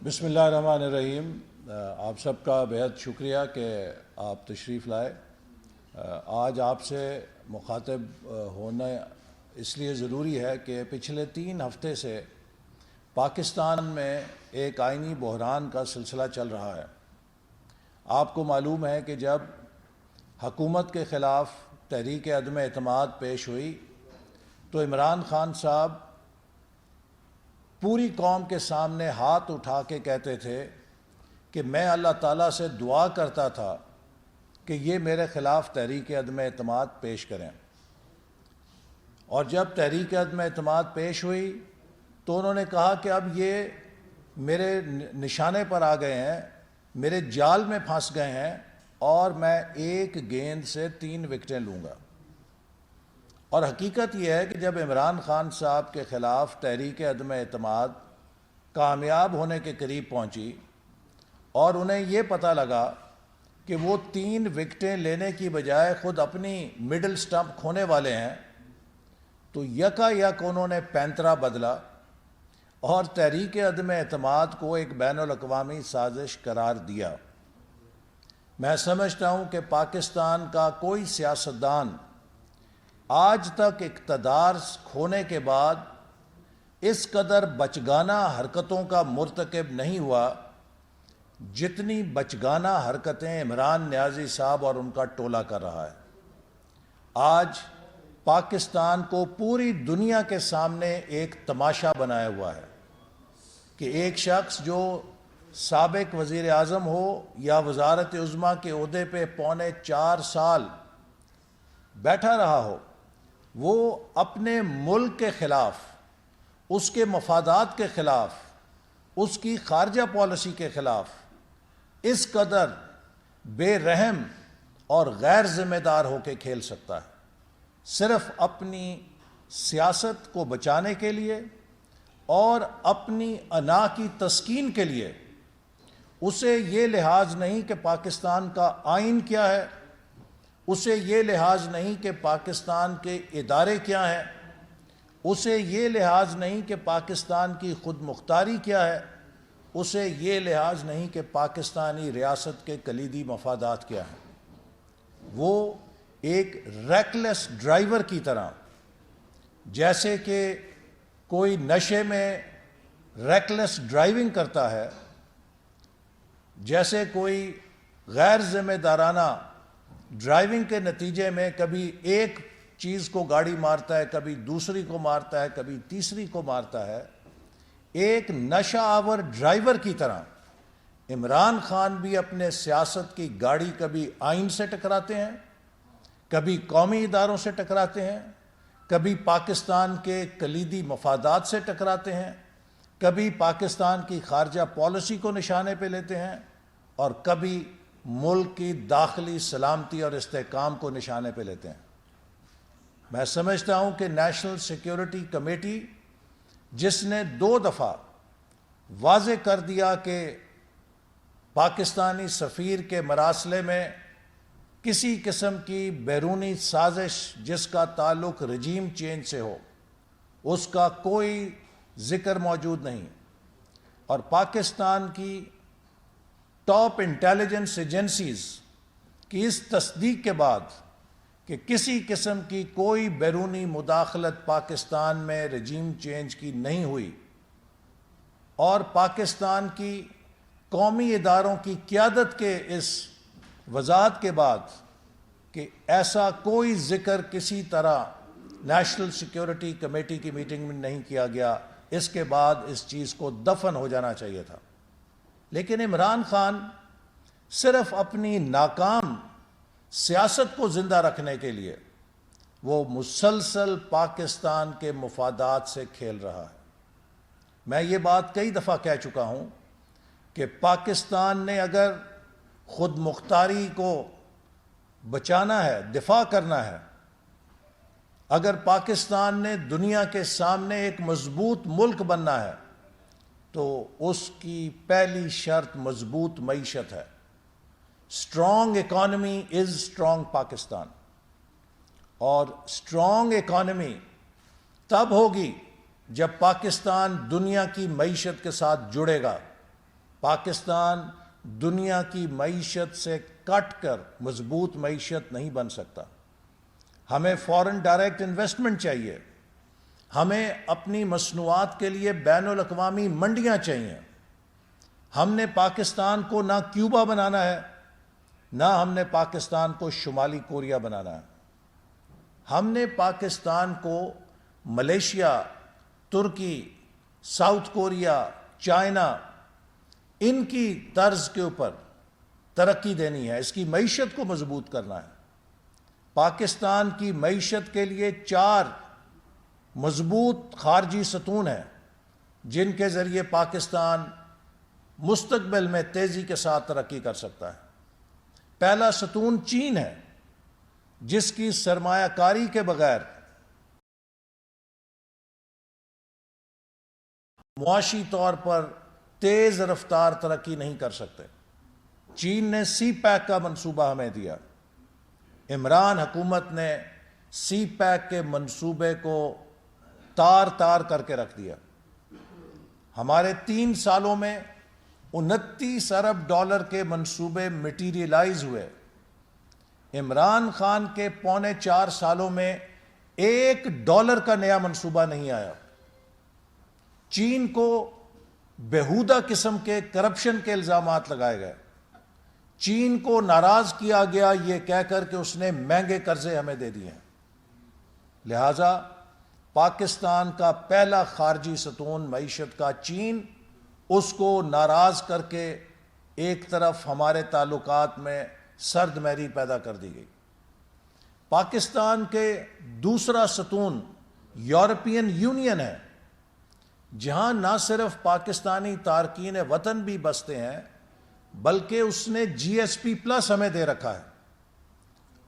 بسم اللہ الرحمن الرحیم۔ آپ سب کا بہت شکریہ کہ آپ تشریف لائے۔ آج آپ سے مخاطب ہونا اس لیے ضروری ہے کہ پچھلے 3 ہفتے سے پاکستان میں ایک آئینی بحران کا سلسلہ چل رہا ہے۔ آپ کو معلوم ہے کہ جب حکومت کے خلاف تحریک عدم اعتماد پیش ہوئی تو عمران خان صاحب پوری قوم کے سامنے ہاتھ اٹھا کے کہتے تھے کہ میں اللہ تعالیٰ سے دعا کرتا تھا کہ یہ میرے خلاف تحریک عدم اعتماد پیش کریں، اور جب تحریک عدم اعتماد پیش ہوئی تو انہوں نے کہا کہ اب یہ میرے نشانے پر آ گئے ہیں، میرے جال میں پھنس گئے ہیں، اور میں 1 گیند سے 3 وکٹیں لوں گا۔ اور حقیقت یہ ہے کہ جب عمران خان صاحب کے خلاف تحریک عدم اعتماد کامیاب ہونے کے قریب پہنچی اور انہیں یہ پتہ لگا کہ وہ 3 وکٹیں لینے کی بجائے خود اپنی مڈل سٹمپ کھونے والے ہیں، تو یکا یک انہوں نے پینترا بدلا اور تحریک عدم اعتماد کو ایک بین الاقوامی سازش قرار دیا۔ میں سمجھتا ہوں کہ پاکستان کا کوئی سیاستدان آج تک اقتدار کھونے کے بعد اس قدر بچگانہ حرکتوں کا مرتکب نہیں ہوا جتنی بچگانہ حرکتیں عمران نیازی صاحب اور ان کا ٹولہ کر رہا ہے۔ آج پاکستان کو پوری دنیا کے سامنے ایک تماشا بنایا ہوا ہے کہ ایک شخص جو سابق وزیر اعظم ہو یا وزارت عظمیٰ کے عہدے پہ 4.25 سال بیٹھا رہا ہو، وہ اپنے ملک کے خلاف، اس کے مفادات کے خلاف، اس کی خارجہ پالیسی کے خلاف اس قدر بے رحم اور غیر ذمہ دار ہو کے کھیل سکتا ہے۔ صرف اپنی سیاست کو بچانے کے لیے اور اپنی انا کی تسکین کے لیے اسے یہ لحاظ نہیں کہ پاکستان کا آئین کیا ہے، اسے یہ لحاظ نہیں کہ پاکستان کے ادارے کیا ہیں، اسے یہ لحاظ نہیں کہ پاکستان کی خود مختاری کیا ہے، اسے یہ لحاظ نہیں کہ پاکستانی ریاست کے کلیدی مفادات کیا ہیں۔ وہ ایک ریکلیس ڈرائیور کی طرح، جیسے کہ کوئی نشے میں ریکلیس ڈرائیونگ کرتا ہے، جیسے کوئی غیر ذمہ دارانہ ڈرائیونگ کے نتیجے میں کبھی ایک چیز کو گاڑی مارتا ہے، کبھی دوسری کو مارتا ہے، کبھی تیسری کو مارتا ہے، ایک نشہ آور ڈرائیور کی طرح عمران خان بھی اپنے سیاست کی گاڑی کبھی آئین سے ٹکراتے ہیں، کبھی قومی اداروں سے ٹکراتے ہیں، کبھی پاکستان کے کلیدی مفادات سے ٹکراتے ہیں، کبھی پاکستان کی خارجہ پالیسی کو نشانے پہ لیتے ہیں، اور کبھی ملک کی داخلی سلامتی اور استحکام کو نشانے پہ لیتے ہیں۔ میں سمجھتا ہوں کہ نیشنل سیکیورٹی کمیٹی، جس نے 2 دفعہ واضح کر دیا کہ پاکستانی سفیر کے مراسلے میں کسی قسم کی بیرونی سازش جس کا تعلق رجیم چینج سے ہو، اس کا کوئی ذکر موجود نہیں، اور پاکستان کی ٹاپ انٹیلیجنس ایجنسیز کی اس تصدیق کے بعد کہ کسی قسم کی کوئی بیرونی مداخلت پاکستان میں رجیم چینج کی نہیں ہوئی، اور پاکستان کی قومی اداروں کی قیادت کے اس وضاحت کے بعد کہ ایسا کوئی ذکر کسی طرح نیشنل سیکیورٹی کمیٹی کی میٹنگ میں نہیں کیا گیا، اس کے بعد اس چیز کو دفن ہو جانا چاہیے تھا۔ لیکن عمران خان صرف اپنی ناکام سیاست کو زندہ رکھنے کے لیے وہ مسلسل پاکستان کے مفادات سے کھیل رہا ہے۔ میں یہ بات کئی دفعہ کہہ چکا ہوں کہ پاکستان نے اگر خود مختاری کو بچانا ہے، دفاع کرنا ہے، اگر پاکستان نے دنیا کے سامنے ایک مضبوط ملک بننا ہے، تو اس کی پہلی شرط مضبوط معیشت ہے۔ Strong economy is strong Pakistan, اور اسٹرانگ اکانومی تب ہوگی جب پاکستان دنیا کی معیشت کے ساتھ جڑے گا، پاکستان دنیا کی معیشت سے کٹ کر مضبوط معیشت نہیں بن سکتا. ہمیں فورن ڈائریکٹ انویسٹمنٹ چاہیے. ہمیں اپنی مصنوعات کے لیے بین الاقوامی منڈیاں چاہیے. ہم نے پاکستان کو نہ کیوبا بنانا ہے، نہ ہم نے پاکستان کو شمالی کوریا بنانا ہے. ہم نے پاکستان کو ملیشیا، ترکی، ساؤتھ کوریا، چائنا، ان کی طرز کے اوپر ترقی دینی ہے. اس کی معیشت کو مضبوط کرنا ہے. پاکستان کی معیشت کے لیے 4 مضبوط خارجی ستون ہیں جن کے ذریعے پاکستان مستقبل میں تیزی کے ساتھ ترقی کر سکتا ہے. پہلا ستون چین ہے، جس کی سرمایہ کاری کے بغیر معاشی طور پر تیز رفتار ترقی نہیں کر سکتے. چین نے سی پیک کا منصوبہ ہمیں دیا. عمران حکومت نے سی پیک کے منصوبے کو تار تار کر کے رکھ دیا. ہمارے 3 سالوں میں 29 ارب ڈالر کے منصوبے مٹیریلائز ہوئے. عمران خان کے 3.25 سالوں میں $1 کا نیا منصوبہ نہیں آیا. چین کو بیہودہ قسم کے کرپشن کے الزامات لگائے گئے. چین کو ناراض کیا گیا یہ کہہ کر کہ اس نے مہنگے قرضے ہمیں دے دیے ہیں. لہٰذا پاکستان کا پہلا خارجی ستون معیشت کا چین، اس کو ناراض کر کے ایک طرف ہمارے تعلقات میں سرد مہری پیدا کر دی گئی. پاکستان کے دوسرا ستون یورپین یونین ہے، جہاں نہ صرف پاکستانی تارکین وطن بھی بستے ہیں بلکہ اس نے GSP+ ہمیں دے رکھا ہے.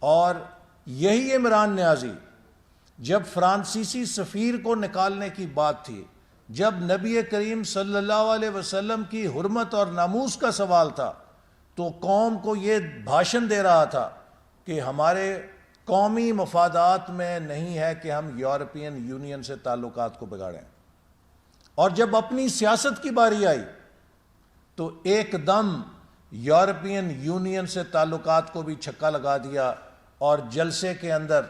اور یہی عمران نیازی جب فرانسیسی سفیر کو نکالنے کی بات تھی، جب نبی کریم صلی اللہ علیہ وسلم کی حرمت اور ناموس کا سوال تھا، تو قوم کو یہ بھاشن دے رہا تھا کہ ہمارے قومی مفادات میں نہیں ہے کہ ہم یورپین یونین سے تعلقات کو بگاڑیں. اور جب اپنی سیاست کی باری آئی تو ایک دم یورپین یونین سے تعلقات کو بھی چھکا لگا دیا اور جلسے کے اندر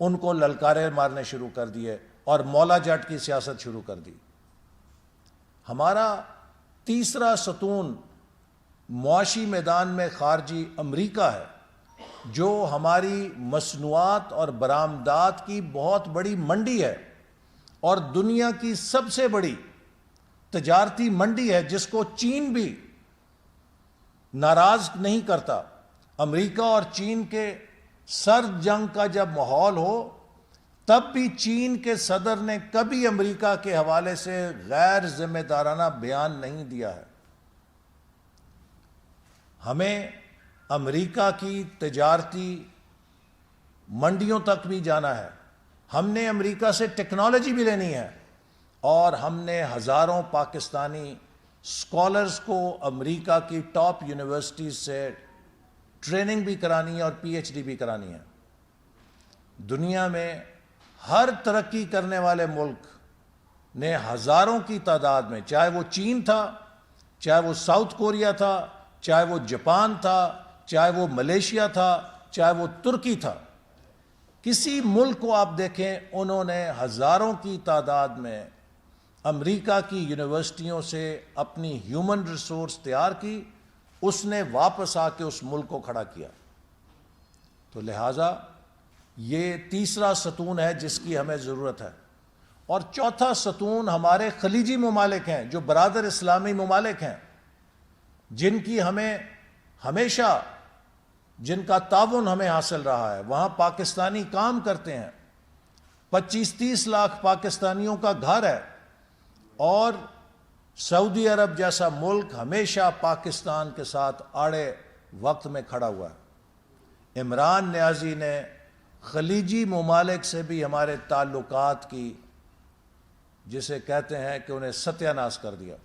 ان کو للکارے مارنے شروع کر دیے اور مولا جٹ کی سیاست شروع کر دی. ہمارا تیسرا ستون معاشی میدان میں خارجی امریکہ ہے، جو ہماری مصنوعات اور برآمدات کی بہت بڑی منڈی ہے اور دنیا کی سب سے بڑی تجارتی منڈی ہے، جس کو چین بھی ناراض نہیں کرتا. امریکہ اور چین کے سرد جنگ کا جب ماحول ہو تب بھی چین کے صدر نے کبھی امریکہ کے حوالے سے غیر ذمہ دارانہ بیان نہیں دیا ہے. ہمیں امریکہ کی تجارتی منڈیوں تک بھی جانا ہے. ہم نے امریکہ سے ٹیکنالوجی بھی لینی ہے اور ہم نے ہزاروں پاکستانی اسکالرز کو امریکہ کی ٹاپ یونیورسٹیز سے ٹریننگ بھی کرانی ہے اور PhD بھی کرانی ہے. دنیا میں ہر ترقی کرنے والے ملک نے ہزاروں کی تعداد میں، چاہے وہ چین تھا، چاہے وہ ساؤتھ کوریا تھا، چاہے وہ جاپان تھا، چاہے وہ ملیشیا تھا، چاہے وہ ترکی تھا، کسی ملک کو آپ دیکھیں انہوں نے ہزاروں کی تعداد میں امریکہ کی یونیورسٹیوں سے اپنی ہیومن ریسورس تیار کی، اس نے واپس آ کے اس ملک کو کھڑا کیا. تو لہٰذا یہ تیسرا ستون ہے جس کی ہمیں ضرورت ہے. اور چوتھا ستون ہمارے خلیجی ممالک ہیں، جو برادر اسلامی ممالک ہیں، جن کی ہمیں ہمیشہ جن کا تعاون ہمیں حاصل رہا ہے. وہاں پاکستانی کام کرتے ہیں، 25-30 لاکھ پاکستانیوں کا گھر ہے، اور سعودی عرب جیسا ملک ہمیشہ پاکستان کے ساتھ آڑے وقت میں کھڑا ہوا ہے. عمران نیازی نے خلیجی ممالک سے بھی ہمارے تعلقات کی، جسے کہتے ہیں کہ انہیں ستیہ ناش کر دیا.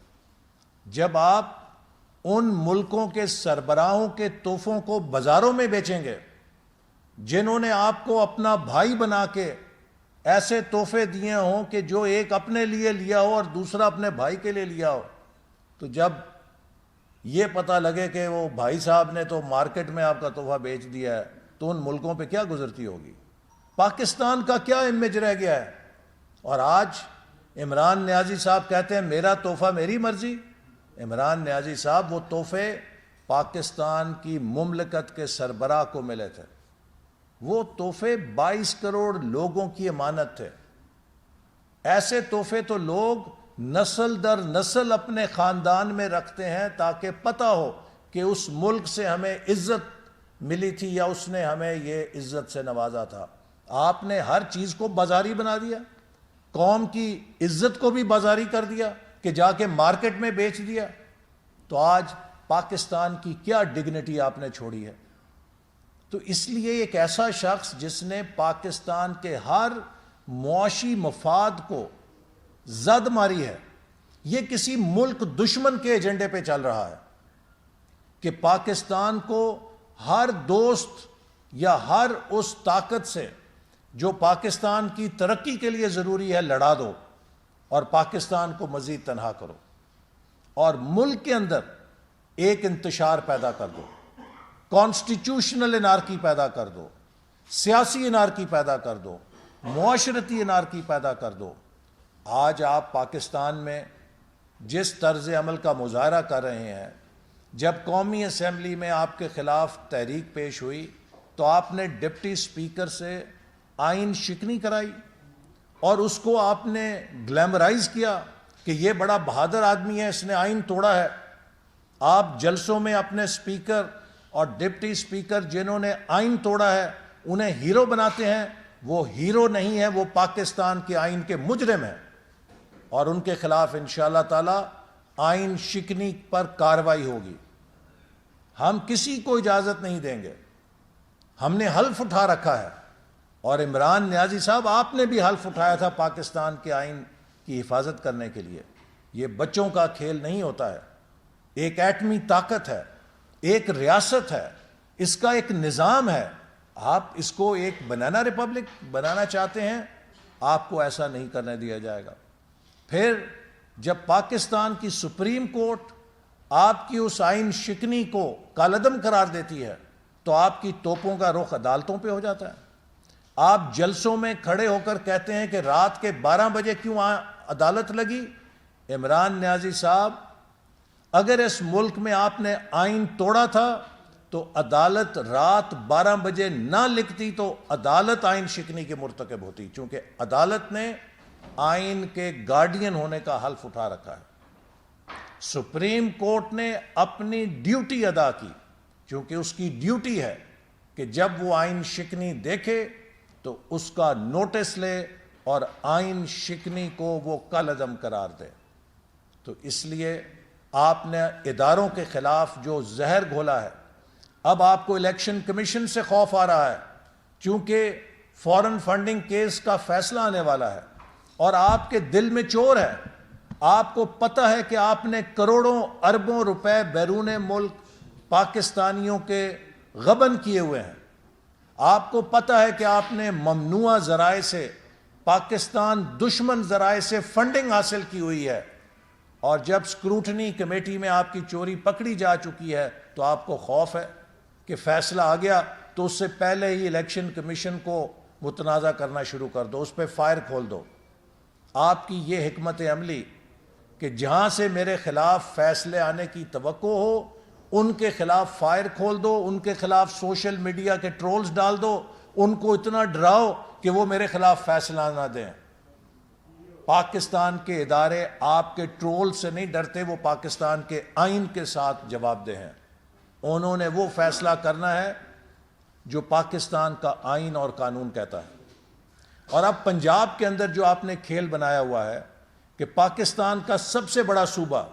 جب آپ ان ملکوں کے سربراہوں کے تحفوں کو بازاروں میں بیچیں گے، جنہوں نے آپ کو اپنا بھائی بنا کے ایسے تحفے دیے ہوں کہ جو ایک اپنے لیے لیا ہو اور دوسرا اپنے بھائی کے لیے لیا ہو، تو جب یہ پتہ لگے کہ وہ بھائی صاحب نے تو مارکیٹ میں آپ کا تحفہ بیچ دیا ہے، تو ان ملکوں پہ کیا گزرتی ہوگی؟ پاکستان کا کیا امیج رہ گیا ہے؟ اور آج عمران نیازی صاحب کہتے ہیں میرا تحفہ میری مرضی۔ عمران نیازی صاحب وہ تحفے پاکستان کی مملکت کے سربراہ کو ملے تھے، وہ تحفے 22 کروڑ لوگوں کی امانت تھے۔ ایسے تحفے تو لوگ نسل در نسل اپنے خاندان میں رکھتے ہیں تاکہ پتہ ہو کہ اس ملک سے ہمیں عزت ملی تھی یا اس نے ہمیں یہ عزت سے نوازا تھا۔ آپ نے ہر چیز کو بازاری بنا دیا، قوم کی عزت کو بھی بازاری کر دیا کہ جا کے مارکیٹ میں بیچ دیا۔ تو آج پاکستان کی کیا ڈگنیٹی آپ نے چھوڑی ہے؟ تو اس لیے ایک ایسا شخص جس نے پاکستان کے ہر معاشی مفاد کو زد ماری ہے، یہ کسی ملک دشمن کے ایجنڈے پہ چل رہا ہے کہ پاکستان کو ہر دوست یا ہر اس طاقت سے جو پاکستان کی ترقی کے لیے ضروری ہے لڑا دو اور پاکستان کو مزید تنہا کرو، اور ملک کے اندر ایک انتشار پیدا کر دو، کانسٹیٹیوشنل انارکی پیدا کر دو، سیاسی انارکی پیدا کر دو، معاشرتی انارکی پیدا کر دو۔ آج آپ پاکستان میں جس طرز عمل کا مظاہرہ کر رہے ہیں، جب قومی اسمبلی میں آپ کے خلاف تحریک پیش ہوئی تو آپ نے ڈپٹی اسپیکر سے آئین شکنی کرائی اور اس کو آپ نے گلیمرائز کیا کہ یہ بڑا بہادر آدمی ہے، اس نے آئین توڑا ہے۔ آپ جلسوں میں اپنے اسپیکر اور ڈپٹی اسپیکر جنہوں نے آئین توڑا ہے انہیں ہیرو بناتے ہیں۔ وہ ہیرو نہیں ہے، وہ پاکستان کے آئین کے مجرم ہیں، اور ان کے خلاف انشاءاللہ تعالی آئین شکنی پر کارروائی ہوگی۔ ہم کسی کو اجازت نہیں دیں گے، ہم نے حلف اٹھا رکھا ہے، اور عمران نیازی صاحب آپ نے بھی حلف اٹھایا تھا پاکستان کے آئین کی حفاظت کرنے کے لیے۔ یہ بچوں کا کھیل نہیں ہوتا ہے، ایک ایٹمی طاقت ہے، ایک ریاست ہے، اس کا ایک نظام ہے۔ آپ اس کو ایک بنانا ریپبلک بنانا چاہتے ہیں، آپ کو ایسا نہیں کرنے دیا جائے گا۔ پھر جب پاکستان کی سپریم کورٹ آپ کی اس آئین شکنی کو کالعدم قرار دیتی ہے تو آپ کی توپوں کا رخ عدالتوں پہ ہو جاتا ہے۔ آپ جلسوں میں کھڑے ہو کر کہتے ہیں کہ رات کے 12 بجے کیوں عدالت لگی؟ عمران نیازی صاحب، اگر اس ملک میں آپ نے آئین توڑا تھا تو عدالت رات 12 بجے نہ لکھتی تو عدالت آئین شکنی کے مرتکب ہوتی، چونکہ عدالت نے آئین کے گارڈین ہونے کا حلف اٹھا رکھا ہے۔ سپریم کورٹ نے اپنی ڈیوٹی ادا کی، چونکہ اس کی ڈیوٹی ہے کہ جب وہ آئین شکنی دیکھے تو اس کا نوٹس لے اور آئین شکنی کو وہ کالعدم قرار دے۔ تو اس لیے آپ نے اداروں کے خلاف جو زہر گھولا ہے، اب آپ کو الیکشن کمیشن سے خوف آ رہا ہے، چونکہ فارن فنڈنگ کیس کا فیصلہ آنے والا ہے اور آپ کے دل میں چور ہے۔ آپ کو پتہ ہے کہ آپ نے کروڑوں اربوں روپے بیرون ملک پاکستانیوں کے غبن کیے ہوئے ہیں۔ آپ کو پتہ ہے کہ آپ نے ممنوعہ ذرائع سے، پاکستان دشمن ذرائع سے فنڈنگ حاصل کی ہوئی ہے، اور جب سکروٹنی کمیٹی میں آپ کی چوری پکڑی جا چکی ہے تو آپ کو خوف ہے کہ فیصلہ آ گیا تو اس سے پہلے ہی الیکشن کمیشن کو متنازع کرنا شروع کر دو، اس پہ فائر کھول دو۔ آپ کی یہ حکمت عملی کہ جہاں سے میرے خلاف فیصلے آنے کی توقع ہو ان کے خلاف فائر کھول دو، ان کے خلاف سوشل میڈیا کے ٹرولز ڈال دو، ان کو اتنا ڈراؤ کہ وہ میرے خلاف فیصلہ نہ دیں۔ پاکستان کے ادارے آپ کے ٹرول سے نہیں ڈرتے، وہ پاکستان کے آئین کے ساتھ جواب دہ ہیں۔ انہوں نے وہ فیصلہ کرنا ہے جو پاکستان کا آئین اور قانون کہتا ہے۔ اور اب پنجاب کے اندر جو آپ نے کھیل بنایا ہوا ہے کہ پاکستان کا سب سے بڑا صوبہ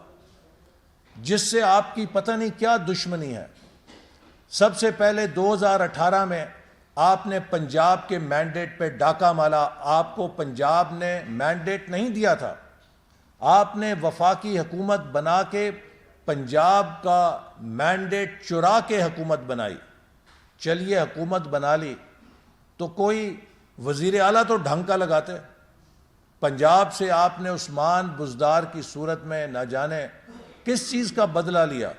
جس سے آپ کی پتہ نہیں کیا دشمنی ہے، سب سے پہلے 2018 میں آپ نے پنجاب کے مینڈیٹ پہ ڈاکہ مالا۔ آپ کو پنجاب نے مینڈیٹ نہیں دیا تھا، آپ نے وفاقی حکومت بنا کے پنجاب کا مینڈیٹ چرا کے حکومت بنائی۔ چلیے حکومت بنا لی تو کوئی وزیر اعلیٰ تو ڈھنگ کا لگاتے۔ پنجاب سے آپ نے عثمان بزدار کی صورت میں نہ جانے کس چیز کا بدلہ لیا،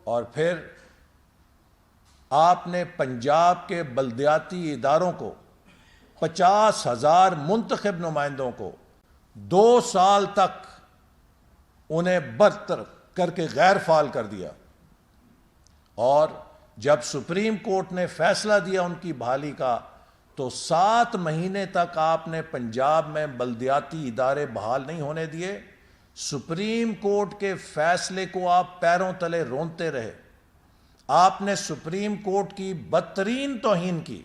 اور پھر آپ نے پنجاب کے بلدیاتی اداروں کو 50,000 منتخب نمائندوں کو 2 سال تک انہیں برطرف کر کے غیر فعال کر دیا، اور جب سپریم کورٹ نے فیصلہ دیا ان کی بحالی کا تو 7 مہینے تک آپ نے پنجاب میں بلدیاتی ادارے بحال نہیں ہونے دیے۔ سپریم کورٹ کے فیصلے کو آپ پیروں تلے رونتے رہے، آپ نے سپریم کورٹ کی بدترین توہین کی۔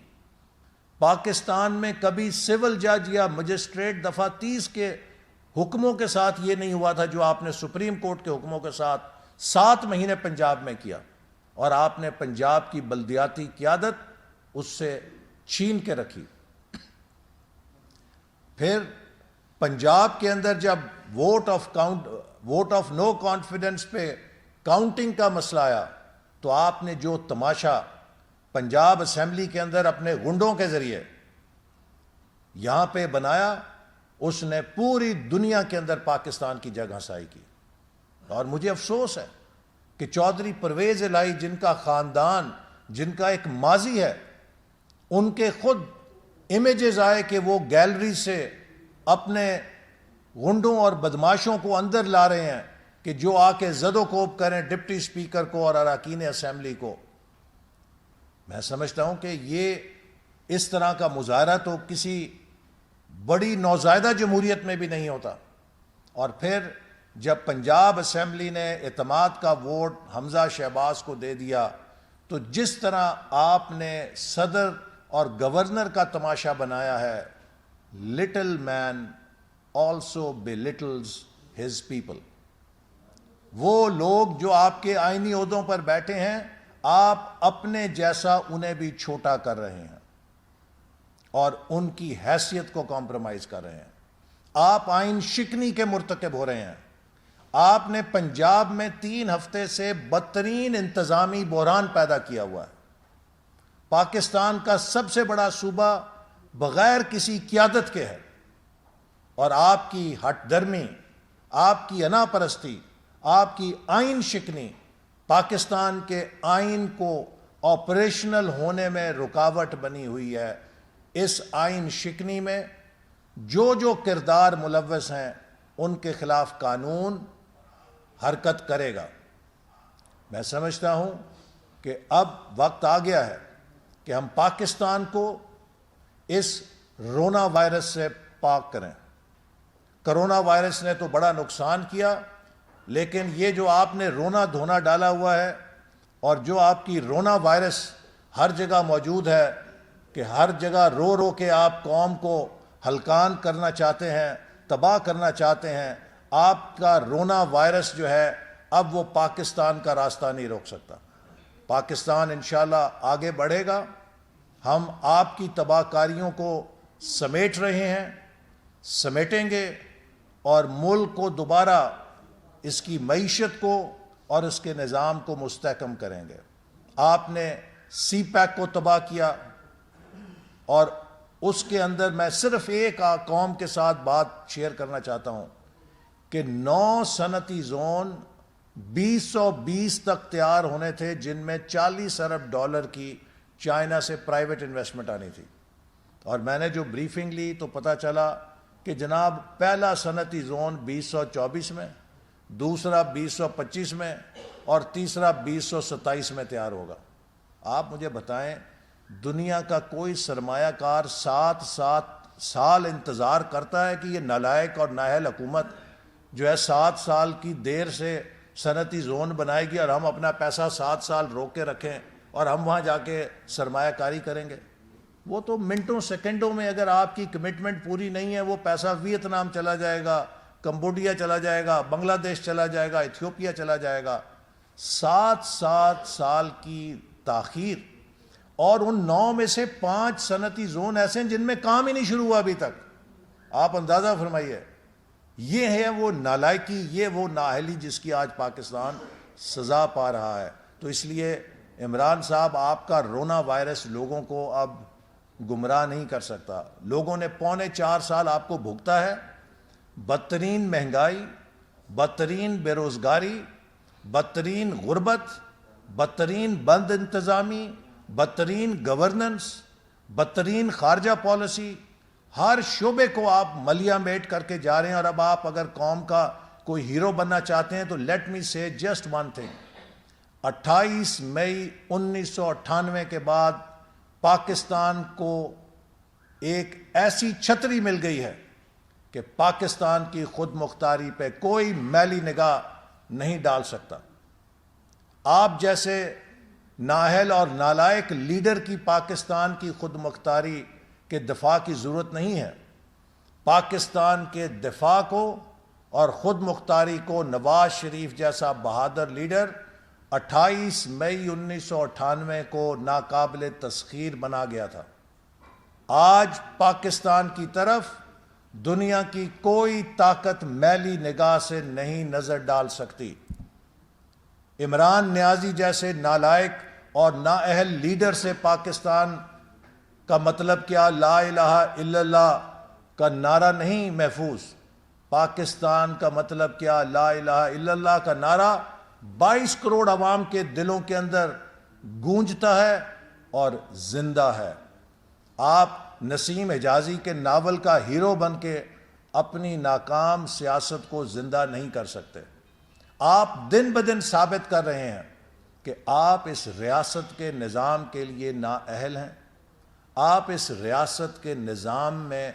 پاکستان میں کبھی سول جج یا مجسٹریٹ دفعہ 30 کے حکموں کے ساتھ یہ نہیں ہوا تھا جو آپ نے سپریم کورٹ کے حکموں کے ساتھ 7 مہینے پنجاب میں کیا، اور آپ نے پنجاب کی بلدیاتی قیادت اس سے چھین کے رکھی۔ پھر پنجاب کے اندر جب ووٹ آف نو کانفیڈنس پہ کاؤنٹنگ کا مسئلہ آیا تو آپ نے جو تماشا پنجاب اسمبلی کے اندر اپنے گنڈوں کے ذریعے یہاں پہ بنایا، اس نے پوری دنیا کے اندر پاکستان کی جگہ ہنسائی کی۔ اور مجھے افسوس ہے کہ چودھری پرویز الہی جن کا خاندان، جن کا ایک ماضی ہے، ان کے خود امیجز آئے کہ وہ گیلری سے اپنے غنڈوں اور بدماشوں کو اندر لا رہے ہیں کہ جو آ کے زد و کوب کریں ڈپٹی اسپیکر کو اور اراکین اسمبلی کو۔ میں سمجھتا ہوں کہ یہ اس طرح کا مظاہرہ تو کسی بڑی نوزائیدہ جمہوریت میں بھی نہیں ہوتا۔ اور پھر جب پنجاب اسمبلی نے اعتماد کا ووٹ حمزہ شہباز کو دے دیا تو جس طرح آپ نے صدر اور گورنر کا تماشا بنایا ہے، لٹل مین آلسو بلیٹلز ہز پیپل۔ وہ لوگ جو آپ کے آئینی عہدوں پر بیٹھے ہیں، آپ اپنے جیسا انہیں بھی چھوٹا کر رہے ہیں اور ان کی حیثیت کو کمپرومائز کر رہے ہیں۔ آپ آئین شکنی کے مرتکب ہو رہے ہیں۔ آپ نے پنجاب میں 3 ہفتے سے بدترین انتظامی بحران پیدا کیا ہوا ہے۔ پاکستان کا سب سے بڑا صوبہ بغیر کسی قیادت کے ہے، اور آپ کی ہٹ درمی، آپ کی انا پرستی، آپ کی آئین شکنی پاکستان کے آئین کو آپریشنل ہونے میں رکاوٹ بنی ہوئی ہے۔ اس آئین شکنی میں جو کردار ملوث ہیں ان کے خلاف قانون حرکت کرے گا۔ میں سمجھتا ہوں کہ اب وقت آ گیا ہے کہ ہم پاکستان کو اس رونا وائرس سے پاک کریں۔ کرونا وائرس نے تو بڑا نقصان کیا، لیکن یہ جو آپ نے رونا دھونا ڈالا ہوا ہے اور جو آپ کی رونا وائرس ہر جگہ موجود ہے کہ ہر جگہ رو رو کے آپ قوم کو ہلکان کرنا چاہتے ہیں، تباہ کرنا چاہتے ہیں، آپ کا رونا وائرس جو ہے اب وہ پاکستان کا راستہ نہیں روک سکتا۔ پاکستان انشاءاللہ آگے بڑھے گا۔ ہم آپ کی تباہ کاریوں کو سمیٹ رہے ہیں، سمیٹیں گے، اور ملک کو دوبارہ اس کی معیشت کو اور اس کے نظام کو مستحکم کریں گے۔ آپ نے سی پیک کو تباہ کیا، اور اس کے اندر میں صرف ایک قوم کے ساتھ بات شیئر کرنا چاہتا ہوں کہ 9 صنعتی زون 2020 تک تیار ہونے تھے، جن میں $40 ارب کی چائنا سے پرائیویٹ انویسٹمنٹ آنی تھی۔ اور میں نے جو بریفنگ لی تو پتہ چلا کہ جناب پہلا صنعتی زون 2024 میں، دوسرا 2025 میں، اور تیسرا 2027 میں تیار ہوگا۔ آپ مجھے بتائیں، دنیا کا کوئی سرمایہ کار 7 سال انتظار کرتا ہے کہ یہ نالائق اور نااہل حکومت جو ہے 7 سال کی دیر سے صنعتی زون بنائے گی اور ہم اپنا پیسہ 7 سال روک کے رکھیں اور ہم وہاں جا کے سرمایہ کاری کریں گے؟ وہ تو منٹوں سیکنڈوں میں، اگر آپ کی کمٹمنٹ پوری نہیں ہے، وہ پیسہ ویتنام چلا جائے گا، کمبوڈیا چلا جائے گا، بنگلہ دیش چلا جائے گا، ایتھیوپیا چلا جائے گا۔ 7 سال کی تاخیر، اور ان 9 میں سے 5 صنعتی زون ایسے ہیں جن میں کام ہی نہیں شروع ہوا ابھی تک۔ آپ اندازہ فرمائیے، یہ ہے وہ نالائکی، یہ وہ نااہلی جس کی آج پاکستان سزا پا رہا ہے۔ تو اس لیے عمران صاحب، آپ کا رونا وائرس لوگوں کو اب گمراہ نہیں کر سکتا۔ لوگوں نے 4.25 سال آپ کو بھگتا ہے، بدترین مہنگائی، بدترین بے روزگاری، بدترین غربت، بدترین بند انتظامی، بدترین گورننس، بدترین خارجہ پالیسی، ہر شعبے کو آپ ملیا میٹ کر کے جا رہے ہیں. اور اب آپ اگر قوم کا کوئی ہیرو بننا چاہتے ہیں تو لیٹ می سے جسٹ ون تھنگ. 28 مئی 1998 کے بعد پاکستان کو ایک ایسی چھتری مل گئی ہے کہ پاکستان کی خود مختاری پہ کوئی میلی نگاہ نہیں ڈال سکتا. آپ جیسے نااہل اور نالائق لیڈر کی پاکستان کی خود مختاری کے دفاع کی ضرورت نہیں ہے. پاکستان کے دفاع کو اور خود مختاری کو نواز شریف جیسا بہادر لیڈر 28 مئی 1998 کو ناقابل تسخیر بنا گیا تھا. آج پاکستان کی طرف دنیا کی کوئی طاقت میلی نگاہ سے نہیں نظر ڈال سکتی. عمران نیازی جیسے نالائق اور نااہل لیڈر سے پاکستان کا مطلب کیا لا الہ الا اللہ کا نعرہ نہیں محفوظ. پاکستان کا مطلب کیا لا الہ الا اللہ کا نعرہ 22 کروڑ عوام کے دلوں کے اندر گونجتا ہے اور زندہ ہے. آپ نسیم حجازی کے ناول کا ہیرو بن کے اپنی ناکام سیاست کو زندہ نہیں کر سکتے. آپ دن بدن ثابت کر رہے ہیں کہ آپ اس ریاست کے نظام کے لیے نااہل ہیں. آپ اس ریاست کے نظام میں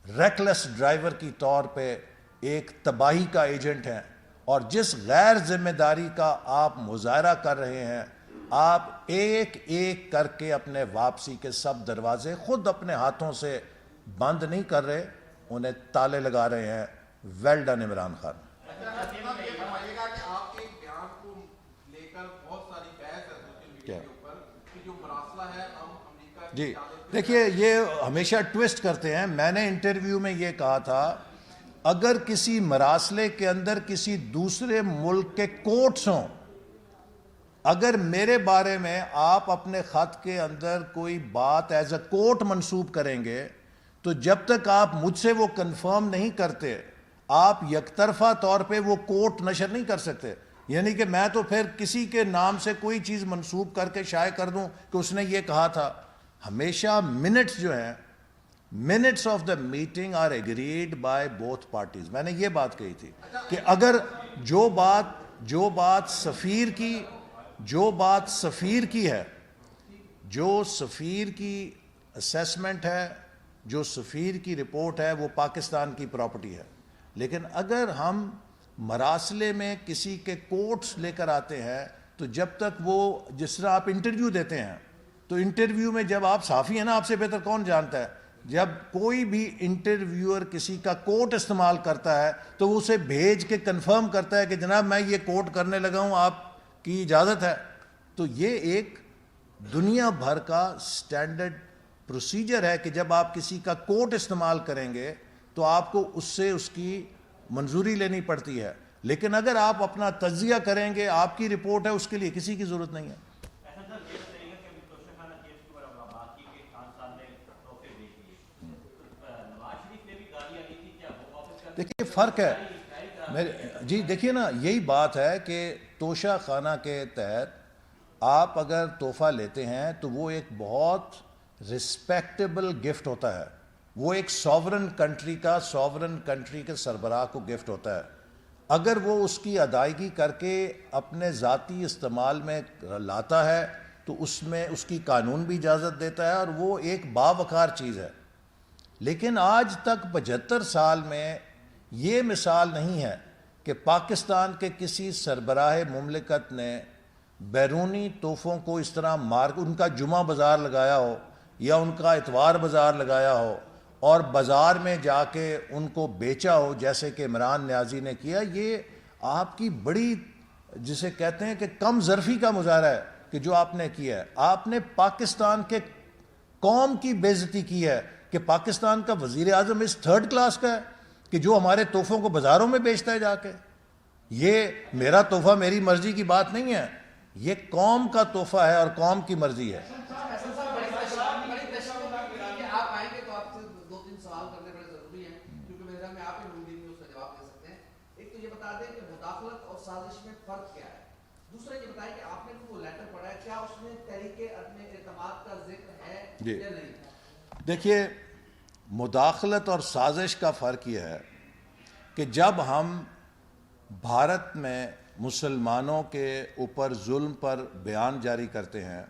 ریکلیس ڈرائیور کی طور پہ ایک تباہی کا ایجنٹ ہیں. اور جس غیر ذمہ داری کا آپ مظاہرہ کر رہے ہیں، آپ ایک ایک کر کے اپنے واپسی کے سب دروازے خود اپنے ہاتھوں سے بند نہیں کر رہے، انہیں تالے لگا رہے ہیں. Well done Imran Khan. جی دیکھیے، یہ ہمیشہ ٹویسٹ کرتے ہیں. میں نے انٹرویو میں یہ کہا تھا اگر کسی مراسلے کے اندر کسی دوسرے ملک کے کورٹس ہوں، اگر میرے بارے میں آپ اپنے خط کے اندر کوئی بات ایز اے کورٹ منسوب کریں گے تو جب تک آپ مجھ سے وہ کنفرم نہیں کرتے آپ یک طرفہ طور پہ وہ کورٹ نشر نہیں کر سکتے. یعنی کہ میں تو پھر کسی کے نام سے کوئی چیز منسوب کر کے شائع کر دوں کہ اس نے یہ کہا تھا. ہمیشہ منٹس جو ہیں، minutes of the meeting are agreed by both parties. میں نے یہ بات کہی تھی کہ اگر جو بات سفیر کی ہے، جو سفیر کی اسیسمنٹ ہے، جو سفیر کی رپورٹ ہے، وہ پاکستان کی پراپرٹی ہے. لیکن اگر ہم مراسلے میں کسی کے کوٹس لے کر آتے ہیں تو جب تک وہ، جس طرح آپ انٹرویو دیتے ہیں تو انٹرویو میں جب آپ صحافی ہیں نا، آپ سے بہتر کون جانتا ہے، جب کوئی بھی انٹرویور کسی کا کوٹ استعمال کرتا ہے تو وہ اسے بھیج کے کنفرم کرتا ہے کہ جناب میں یہ کوٹ کرنے لگا ہوں، آپ کی اجازت ہے. تو یہ ایک دنیا بھر کا سٹینڈرڈ پروسیجر ہے کہ جب آپ کسی کا کوٹ استعمال کریں گے تو آپ کو اس سے اس کی منظوری لینی پڑتی ہے. لیکن اگر آپ اپنا تجزیہ کریں گے، آپ کی رپورٹ ہے، اس کے لیے کسی کی ضرورت نہیں ہے. دیکھیے فرق ہے جی، دیکھیے نا، یہی بات ہے کہ توشہ خانہ کے تحت آپ اگر تحفہ لیتے ہیں تو وہ ایک بہت رسپیکٹیبل گفٹ ہوتا ہے. وہ ایک ساورن کنٹری کے سربراہ کو گفٹ ہوتا ہے. اگر وہ اس کی ادائیگی کر کے اپنے ذاتی استعمال میں لاتا ہے تو اس میں اس کی قانون بھی اجازت دیتا ہے اور وہ ایک باوقار چیز ہے. لیکن آج تک 75 سال میں یہ مثال نہیں ہے کہ پاکستان کے کسی سربراہ مملکت نے بیرونی تحفوں کو اس طرح ان کا جمعہ بازار لگایا ہو یا ان کا اتوار بازار لگایا ہو اور بازار میں جا کے ان کو بیچا ہو جیسے کہ عمران نیازی نے کیا. یہ آپ کی بڑی، جسے کہتے ہیں کہ کم ظرفی کا مظاہرہ ہے کہ جو آپ نے کیا ہے. آپ نے پاکستان کے قوم کی بے عزتی کی ہے کہ پاکستان کا وزیر اعظم اس تھرڈ کلاس کا ہے کہ جو ہمارے تحفوں کو بازاروں میں بیچتا ہے جا کے. یہ میرا تحفہ میری مرضی کی بات نہیں ہے، یہ قوم کا تحفہ ہے اور قوم کی مرضی ہے. آپ آئیں گے تو آپ سے 2-3 سوال کرنے بڑے ضروری ہیں کیونکہ میرے خیال میں آپ ہی مندی میں اس کا جواب دے سکتے ہیں. ایک تو یہ بتا دیں کہ مداخلت اور سازش میں فرق کیا ہے. دوسرا یہ بتائیں کہ آپ نے وہ لیٹر پڑھا ہے، کیا اس میں تحریک عدم اعتماد کا ذکر ہے جی یا نہیں؟ دیکھیے، مداخلت اور سازش کا فرق یہ ہے کہ جب ہم بھارت میں مسلمانوں کے اوپر ظلم پر بیان جاری کرتے ہیں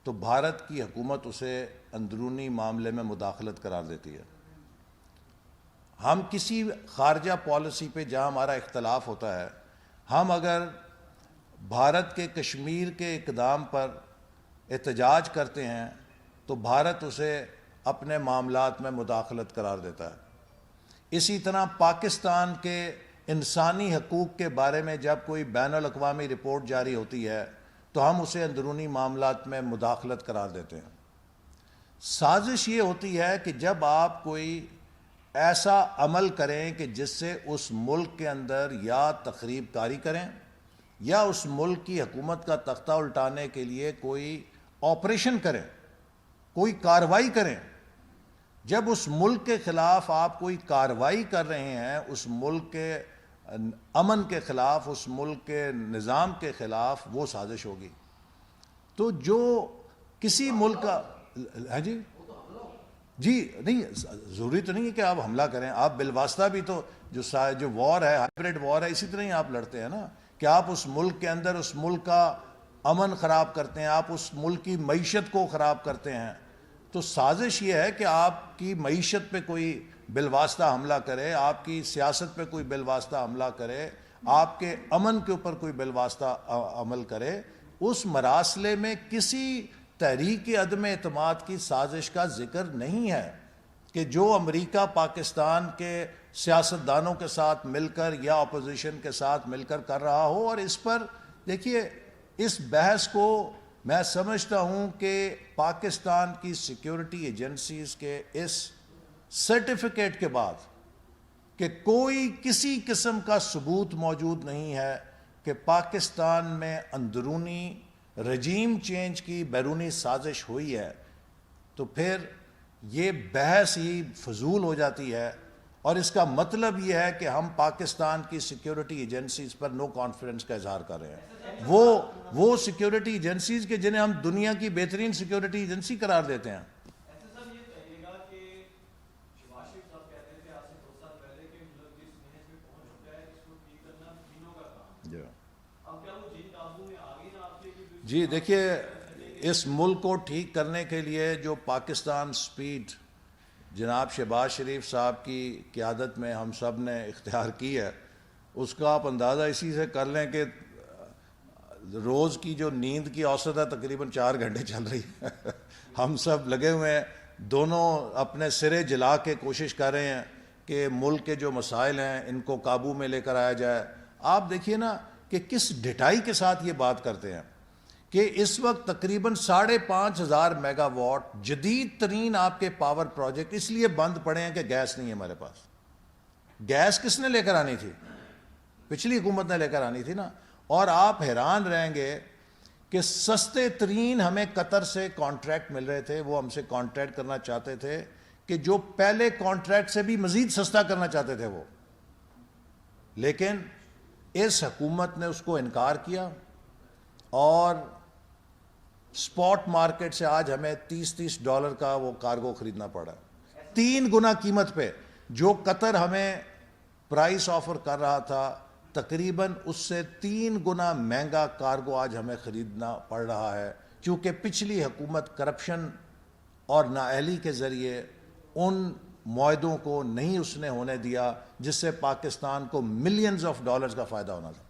تو بھارت کی حکومت اسے اندرونی معاملے میں مداخلت قرار دیتی ہے. ہم کسی خارجہ پالیسی پہ جہاں ہمارا اختلاف ہوتا ہے، ہم اگر بھارت کے کشمیر کے اقدام پر احتجاج کرتے ہیں تو بھارت اسے اپنے معاملات میں مداخلت قرار دیتا ہے. اسی طرح پاکستان کے انسانی حقوق کے بارے میں جب کوئی بین الاقوامی رپورٹ جاری ہوتی ہے تو ہم اسے اندرونی معاملات میں مداخلت قرار دیتے ہیں. سازش یہ ہوتی ہے کہ جب آپ کوئی ایسا عمل کریں کہ جس سے اس ملک کے اندر یا تخریب کاری کریں یا اس ملک کی حکومت کا تختہ الٹانے کے لیے کوئی آپریشن کریں، کوئی کارروائی کریں. جب اس ملک کے خلاف آپ کوئی کارروائی کر رہے ہیں، اس ملک کے امن کے خلاف، اس ملک کے نظام کے خلاف، وہ سازش ہوگی. تو جو کسی ملک کا جی نہیں، ضروری تو نہیں ہے کہ آپ حملہ کریں. آپ بالواسطہ بھی تو جو وار ہے، ہائبریڈ وار ہے، اسی طرح ہی آپ لڑتے ہیں نا، کہ آپ اس ملک کے اندر اس ملک کا امن خراب کرتے ہیں، آپ اس ملک کی معیشت کو خراب کرتے ہیں. تو سازش یہ ہے کہ آپ کی معیشت پہ کوئی بالواسطہ حملہ کرے، آپ کی سیاست پہ کوئی بالواسطہ حملہ کرے، آپ کے امن کے اوپر کوئی بالواسطہ عمل کرے. اس مراسلے میں کسی تحریک عدم اعتماد کی سازش کا ذکر نہیں ہے کہ جو امریکہ پاکستان کے سیاستدانوں کے ساتھ مل کر یا اپوزیشن کے ساتھ مل کر کر رہا ہو. اور اس پر دیکھیے، اس بحث کو میں سمجھتا ہوں کہ پاکستان کی سیکیورٹی ایجنسیز کے اس سرٹیفکیٹ کے بعد کہ کوئی کسی قسم کا ثبوت موجود نہیں ہے کہ پاکستان میں اندرونی رجیم چینج کی بیرونی سازش ہوئی ہے، تو پھر یہ بحث ہی فضول ہو جاتی ہے. اور اس کا مطلب یہ ہے کہ ہم پاکستان کی سیکیورٹی ایجنسیز پر نو کانفیڈنس کا اظہار کر رہے ہیں. وہ سیکیورٹی ایجنسیز کے جنہیں ہم دنیا کی بہترین سیکیورٹی ایجنسی قرار دیتے ہیں. جی دیکھیے، اس ملک کو ٹھیک کرنے کے لیے جو پاکستان سپیڈ جناب شہباز شریف صاحب کی قیادت میں ہم سب نے اختیار کی ہے، اس کا آپ اندازہ اسی سے کر لیں کہ روز کی جو نیند کی اوسط ہے تقریباً 4 گھنٹے چل رہی ہے. ہم سب لگے ہوئے ہیں، دونوں اپنے سرے جلا کے کوشش کر رہے ہیں کہ ملک کے جو مسائل ہیں ان کو قابو میں لے کر آیا جائے. آپ دیکھیے نا کہ کس ڈٹائی کے ساتھ یہ بات کرتے ہیں کہ اس وقت تقریباً 5,500 میگا واٹ جدید ترین آپ کے پاور پروجیکٹ اس لیے بند پڑے ہیں کہ گیس نہیں ہے ہمارے پاس. گیس کس نے لے کر آنی تھی؟ پچھلی حکومت نے لے کر آنی تھی نا. اور آپ حیران رہیں گے کہ سستے ترین ہمیں قطر سے کانٹریکٹ مل رہے تھے، وہ ہم سے کانٹریکٹ کرنا چاہتے تھے کہ جو پہلے کانٹریکٹ سے بھی مزید سستا کرنا چاہتے تھے وہ، لیکن اس حکومت نے اس کو انکار کیا اور سپاٹ مارکیٹ سے آج ہمیں $30 کا وہ کارگو خریدنا پڑا ہے 3 گنا قیمت پہ. جو قطر ہمیں پرائس آفر کر رہا تھا تقریباً اس سے 3 گنا مہنگا کارگو آج ہمیں خریدنا پڑ رہا ہے، کیونکہ پچھلی حکومت کرپشن اور نااہلی کے ذریعے ان معاہدوں کو نہیں اس نے ہونے دیا جس سے پاکستان کو ملینز آف ڈالرز کا فائدہ ہونا تھا.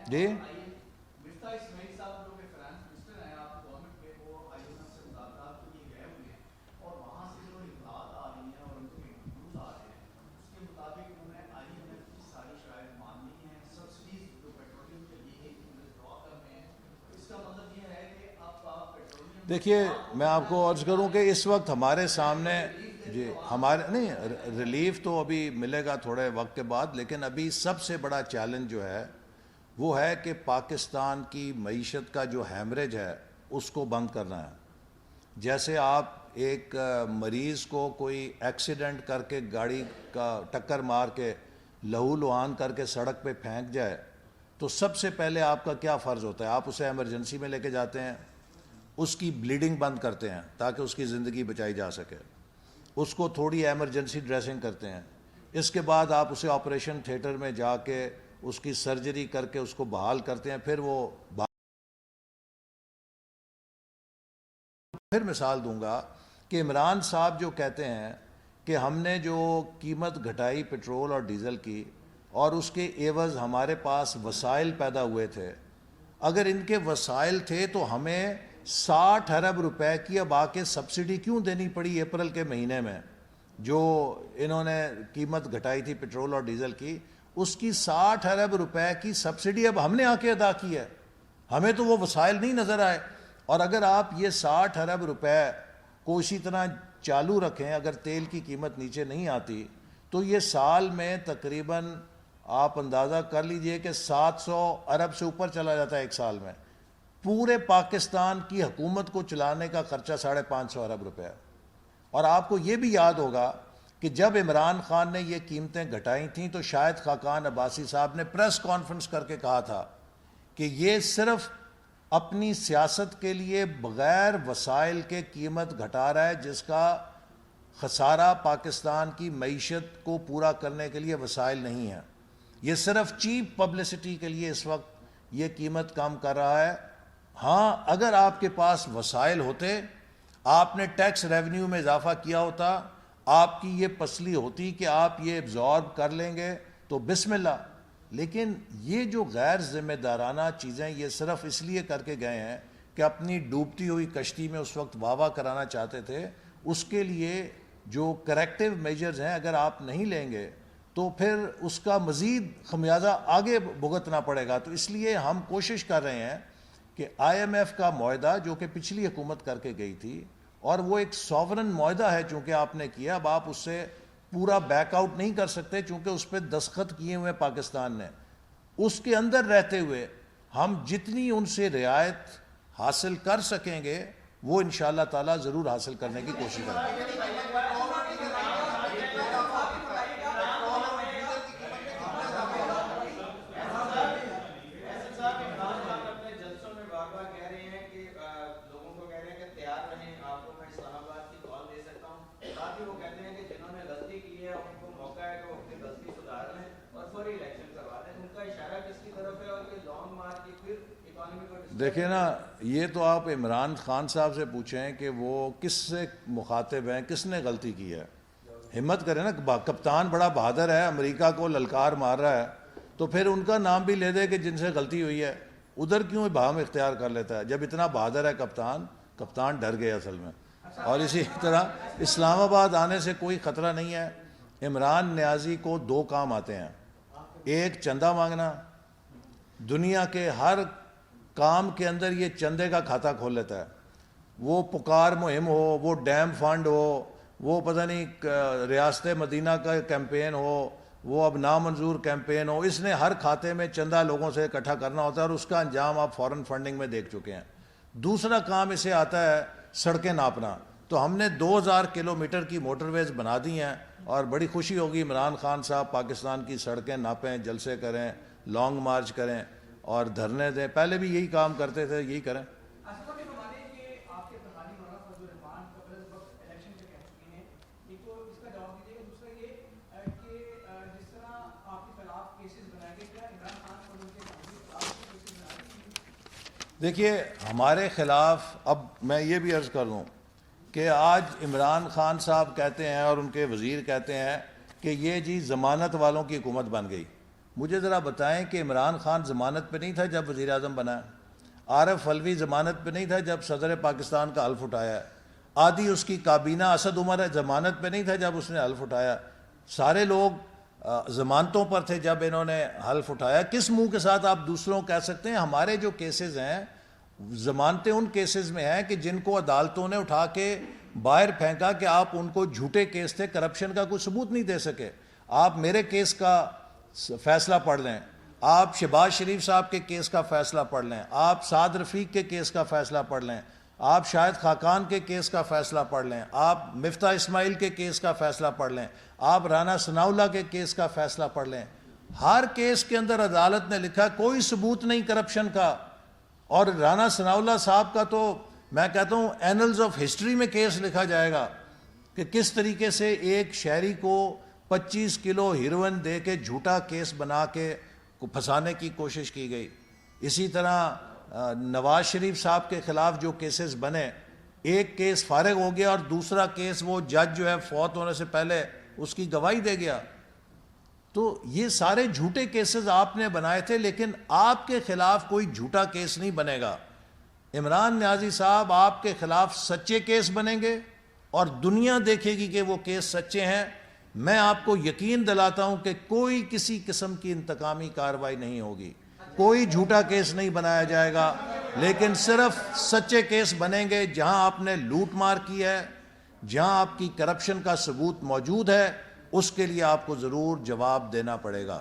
جی دیکھیے، میں آپ کو عرض کروں کہ اس وقت ہمارے سامنے ہمارے نہیں ریلیف تو ابھی ملے گا تھوڑے وقت کے بعد، لیکن ابھی سب سے بڑا چیلنج جو ہے وہ ہے کہ پاکستان کی معیشت کا جو ہیمریج ہے اس کو بند کرنا ہے. جیسے آپ ایک مریض کو کوئی ایکسیڈنٹ کر کے گاڑی کا ٹکر مار کے لہو لہان کر کے سڑک پہ پھینک جائے تو سب سے پہلے آپ کا کیا فرض ہوتا ہے؟ آپ اسے ایمرجنسی میں لے کے جاتے ہیں، اس کی بلیڈنگ بند کرتے ہیں تاکہ اس کی زندگی بچائی جا سکے، اس کو تھوڑی ایمرجنسی ڈریسنگ کرتے ہیں، اس کے بعد آپ اسے آپریشن تھیٹر میں جا کے اس کی سرجری کر کے اس کو بحال کرتے ہیں، پھر مثال دوں گا کہ عمران صاحب جو کہتے ہیں کہ ہم نے جو قیمت گھٹائی پیٹرول اور ڈیزل کی اور اس کے عوض ہمارے پاس وسائل پیدا ہوئے تھے، اگر ان کے وسائل تھے تو ہمیں 60 ارب روپے کی اب آ کے سبسڈی کیوں دینی پڑی اپریل کے مہینے میں؟ جو انہوں نے قیمت گھٹائی تھی پیٹرول اور ڈیزل کی، اس کی 60 ارب روپے کی سبسڈی اب ہم نے آ کے ادا کی ہے، ہمیں تو وہ وسائل نہیں نظر آئے۔ اور اگر آپ یہ 60 ارب روپے کو اسی طرح چالو رکھیں، اگر تیل کی قیمت نیچے نہیں آتی تو یہ سال میں تقریباً آپ اندازہ کر لیجئے کہ 700 ارب سے اوپر چلا جاتا ہے ایک سال میں۔ پورے پاکستان کی حکومت کو چلانے کا خرچہ 550 ارب روپے ہے۔ اور آپ کو یہ بھی یاد ہوگا کہ جب عمران خان نے یہ قیمتیں گھٹائی تھیں تو شاہد خاقان عباسی صاحب نے پریس کانفرنس کر کے کہا تھا کہ یہ صرف اپنی سیاست کے لیے بغیر وسائل کے قیمت گھٹا رہا ہے، جس کا خسارہ پاکستان کی معیشت کو پورا کرنے کے لیے وسائل نہیں ہے، یہ صرف چیپ پبلسٹی کے لیے اس وقت یہ قیمت کم کر رہا ہے۔ ہاں، اگر آپ کے پاس وسائل ہوتے، آپ نے ٹیکس ریونیو میں اضافہ کیا ہوتا، آپ کی یہ پسلی ہوتی کہ آپ یہ ایبزارب کر لیں گے تو بسم اللہ۔ لیکن یہ جو غیر ذمہ دارانہ چیزیں یہ صرف اس لیے کر کے گئے ہیں کہ اپنی ڈوبتی ہوئی کشتی میں اس وقت واہ واہ کرانا چاہتے تھے، اس کے لیے جو کریکٹیو میجرز ہیں اگر آپ نہیں لیں گے تو پھر اس کا مزید خمیازہ آگے بھگتنا پڑے گا۔ تو اس لیے ہم کوشش کر رہے ہیں کہ آئی ایم ایف کا معاہدہ جو کہ پچھلی حکومت کر کے گئی تھی، اور وہ ایک سوورن معاہدہ ہے چونکہ آپ نے کیا، اب آپ اس سے پورا بیک آؤٹ نہیں کر سکتے چونکہ اس پہ دستخط کیے ہوئے پاکستان نے، اس کے اندر رہتے ہوئے ہم جتنی ان سے رعایت حاصل کر سکیں گے وہ انشاءاللہ تعالی ضرور حاصل کرنے کی کوشش کریں گے۔ دیکھیں نا، یہ تو آپ عمران خان صاحب سے پوچھیں کہ وہ کس سے مخاطب ہیں، کس نے غلطی کی ہے۔ ہمت کریں نا، کپتان بڑا بہادر ہے، امریکہ کو للکار مار رہا ہے، تو پھر ان کا نام بھی لے دے کہ جن سے غلطی ہوئی ہے، ادھر کیوں بہام اختیار کر لیتا ہے؟ جب اتنا بہادر ہے کپتان ڈر گئے اصل میں۔ اور اسی طرح اسلام آباد آنے سے کوئی خطرہ نہیں ہے۔ عمران نیازی کو 2 کام آتے ہیں، ایک چندہ مانگنا، دنیا کے ہر کام کے اندر یہ چندے کا کھاتا کھول لیتا ہے، وہ پکار مہم ہو، وہ ڈیم فنڈ ہو، وہ پتہ نہیں ریاست مدینہ کا کیمپین ہو، وہ اب نامنظور کیمپین ہو، اس نے ہر کھاتے میں چندہ لوگوں سے اکٹھا کرنا ہوتا ہے اور اس کا انجام آپ فورن فنڈنگ میں دیکھ چکے ہیں۔ دوسرا کام اسے آتا ہے سڑکیں ناپنا، تو ہم نے 2000 کلومیٹر کی موٹر ویز بنا دی ہیں، اور بڑی خوشی ہوگی عمران خان صاحب پاکستان کی سڑکیں ناپیں، جلسے کریں، لانگ مارچ کریں اور دھرنے دیں، پہلے بھی یہی کام کرتے تھے، یہی کریں۔ دیکھیے، ہمارے خلاف، اب میں یہ بھی عرض کر دوں کہ آج عمران خان صاحب کہتے ہیں اور ان کے وزیر کہتے ہیں کہ یہ جی ضمانت والوں کی حکومت بن گئی۔ مجھے ذرا بتائیں کہ عمران خان ضمانت پہ نہیں تھا جب وزیر اعظم بنا؟ عارف علوی ضمانت پہ نہیں تھا جب صدر پاکستان کا حلف اٹھایا؟ آدھی اس کی کابینہ اسد عمر ضمانت پہ نہیں تھا جب اس نے حلف اٹھایا؟ سارے لوگ ضمانتوں پر تھے جب انہوں نے حلف اٹھایا۔ کس منہ کے ساتھ آپ دوسروں کہہ سکتے ہیں؟ ہمارے جو کیسز ہیں، ضمانتیں ان کیسز میں ہیں کہ جن کو عدالتوں نے اٹھا کے باہر پھینکا کہ آپ ان کو جھوٹے کیس تھے، کرپشن کا کوئی ثبوت نہیں دے سکے۔ آپ میرے کیس کا فیصلہ پڑھ لیں، آپ شہباز شریف صاحب کے کیس کا فیصلہ پڑھ لیں، آپ سعد رفیق کے کیس کا فیصلہ پڑھ لیں، آپ شاہد خاقان کے کیس کا فیصلہ پڑھ لیں، آپ مفتاح اسماعیل کے کیس کا فیصلہ پڑھ لیں، آپ رانا ثناءاللہ کے کیس کا فیصلہ پڑھ لیں، ہر کیس کے اندر عدالت نے لکھا کوئی ثبوت نہیں کرپشن کا. اور رانا ثناءاللہ صاحب کا تو میں کہتا ہوں اینلز آف ہسٹری میں کیس لکھا جائے گا کہ کس طریقے سے ایک شہری کو 25 کلو ہیروئن دے کے جھوٹا کیس بنا کے پھنسانے کی کوشش کی گئی. اسی طرح نواز شریف صاحب کے خلاف جو کیسز بنے، ایک کیس فارغ ہو گیا اور دوسرا کیس وہ جج جو ہے فوت ہونے سے پہلے اس کی گواہی دے گیا. تو یہ سارے جھوٹے کیسز آپ نے بنائے تھے، لیکن آپ کے خلاف کوئی جھوٹا کیس نہیں بنے گا. عمران نیازی صاحب آپ کے خلاف سچے کیس بنیں گے اور دنیا دیکھے گی کہ وہ کیس سچے ہیں. میں آپ کو یقین دلاتا ہوں کہ کوئی کسی قسم کی انتقامی کارروائی نہیں ہوگی، کوئی جھوٹا کیس نہیں بنایا جائے گا، لیکن صرف سچے کیس بنیں گے. جہاں آپ نے لوٹ مار کی ہے، جہاں آپ کی کرپشن کا ثبوت موجود ہے، اس کے لیے آپ کو ضرور جواب دینا پڑے گا.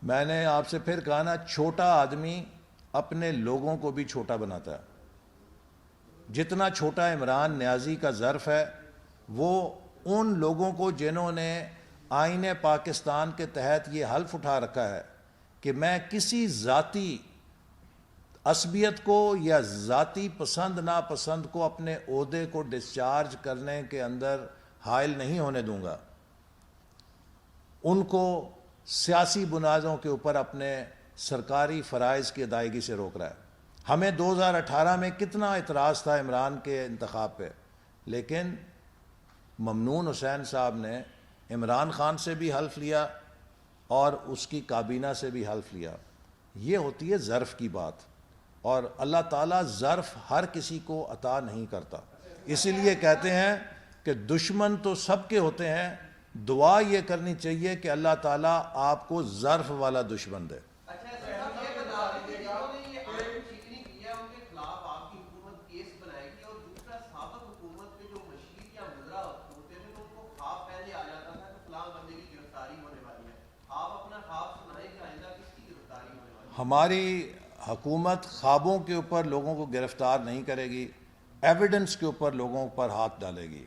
میں نے آپ سے پھر کہا نا، چھوٹا آدمی اپنے لوگوں کو بھی چھوٹا بناتا ہے. جتنا چھوٹا عمران نیازی کا ظرف ہے، وہ ان لوگوں کو جنہوں نے آئین پاکستان کے تحت یہ حلف اٹھا رکھا ہے کہ میں کسی ذاتی عصبیت کو یا ذاتی پسند ناپسند کو اپنے عہدے کو ڈسچارج کرنے کے اندر حائل نہیں ہونے دوں گا، ان کو سیاسی بنیادوں کے اوپر اپنے سرکاری فرائض کی ادائیگی سے روک رہا ہے. ہمیں 2018 میں کتنا اعتراض تھا عمران کے انتخاب پہ، لیکن ممنون حسین صاحب نے عمران خان سے بھی حلف لیا اور اس کی کابینہ سے بھی حلف لیا. یہ ہوتی ہے ظرف کی بات، اور اللہ تعالیٰ ظرف ہر کسی کو عطا نہیں کرتا. اسی لیے کہتے ہیں کہ دشمن تو سب کے ہوتے ہیں، دعا یہ کرنی چاہیے کہ اللہ تعالیٰ آپ کو ظرف والا دشمن دے. ہماری حکومت خوابوں کے اوپر لوگوں کو گرفتار نہیں کرے گی، ایویڈنس کے اوپر لوگوں پر ہاتھ ڈالے گی.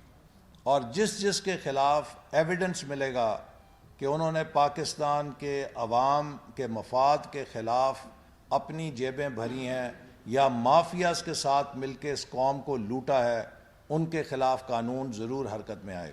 اور جس کے خلاف ایویڈنس ملے گا کہ انہوں نے پاکستان کے عوام کے مفاد کے خلاف اپنی جیبیں بھری ہیں یا مافیاز کے ساتھ مل کے اس قوم کو لوٹا ہے، ان کے خلاف قانون ضرور حرکت میں آئے گا.